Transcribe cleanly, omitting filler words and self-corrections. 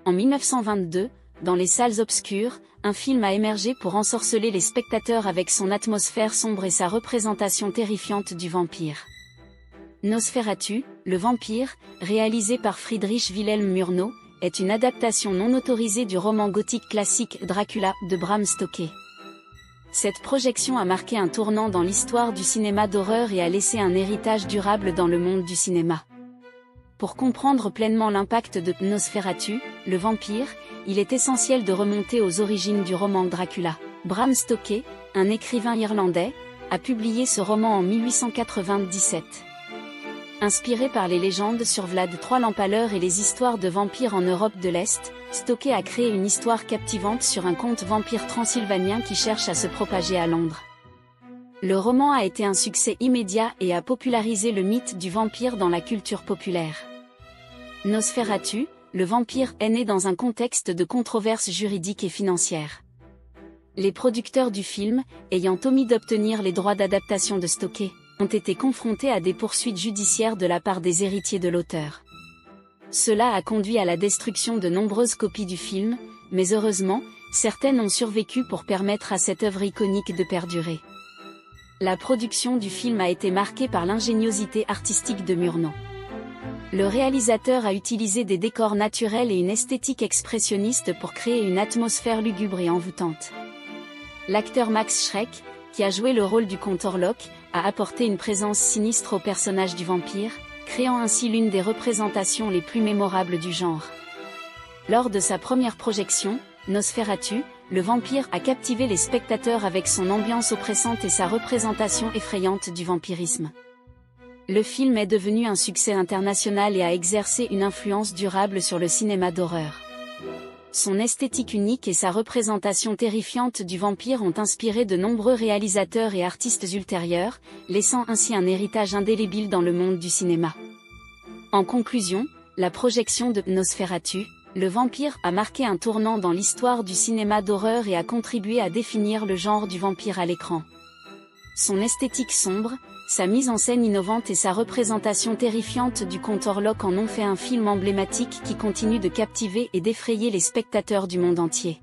En 1922, dans les salles obscures, un film a émergé pour ensorceler les spectateurs avec son atmosphère sombre et sa représentation terrifiante du vampire. Nosferatu, le vampire, réalisé par Friedrich Wilhelm Murnau, est une adaptation non autorisée du roman gothique classique Dracula de Bram Stoker. Cette projection a marqué un tournant dans l'histoire du cinéma d'horreur et a laissé un héritage durable dans le monde du cinéma. Pour comprendre pleinement l'impact de Nosferatu, le vampire, il est essentiel de remonter aux origines du roman Dracula. Bram Stoker, un écrivain irlandais, a publié ce roman en 1897. Inspiré par les légendes sur Vlad III l'Empaleur et les histoires de vampires en Europe de l'Est, Stoker a créé une histoire captivante sur un conte vampire transylvanien qui cherche à se propager à Londres. Le roman a été un succès immédiat et a popularisé le mythe du vampire dans la culture populaire. Nosferatu, le vampire, est né dans un contexte de controverses juridiques et financières. Les producteurs du film, ayant omis d'obtenir les droits d'adaptation de Stoker, ont été confrontés à des poursuites judiciaires de la part des héritiers de l'auteur. Cela a conduit à la destruction de nombreuses copies du film, mais heureusement, certaines ont survécu pour permettre à cette œuvre iconique de perdurer. La production du film a été marquée par l'ingéniosité artistique de Murnau. Le réalisateur a utilisé des décors naturels et une esthétique expressionniste pour créer une atmosphère lugubre et envoûtante. L'acteur Max Schreck, qui a joué le rôle du comte Orlok, a apporté une présence sinistre au personnage du vampire, créant ainsi l'une des représentations les plus mémorables du genre. Lors de sa première projection, Nosferatu, le vampire, a captivé les spectateurs avec son ambiance oppressante et sa représentation effrayante du vampirisme. Le film est devenu un succès international et a exercé une influence durable sur le cinéma d'horreur. Son esthétique unique et sa représentation terrifiante du vampire ont inspiré de nombreux réalisateurs et artistes ultérieurs, laissant ainsi un héritage indélébile dans le monde du cinéma. En conclusion, la projection de Nosferatu, le vampire, a marqué un tournant dans l'histoire du cinéma d'horreur et a contribué à définir le genre du vampire à l'écran. Son esthétique sombre, sa mise en scène innovante et sa représentation terrifiante du comte Orlok en ont fait un film emblématique qui continue de captiver et d'effrayer les spectateurs du monde entier.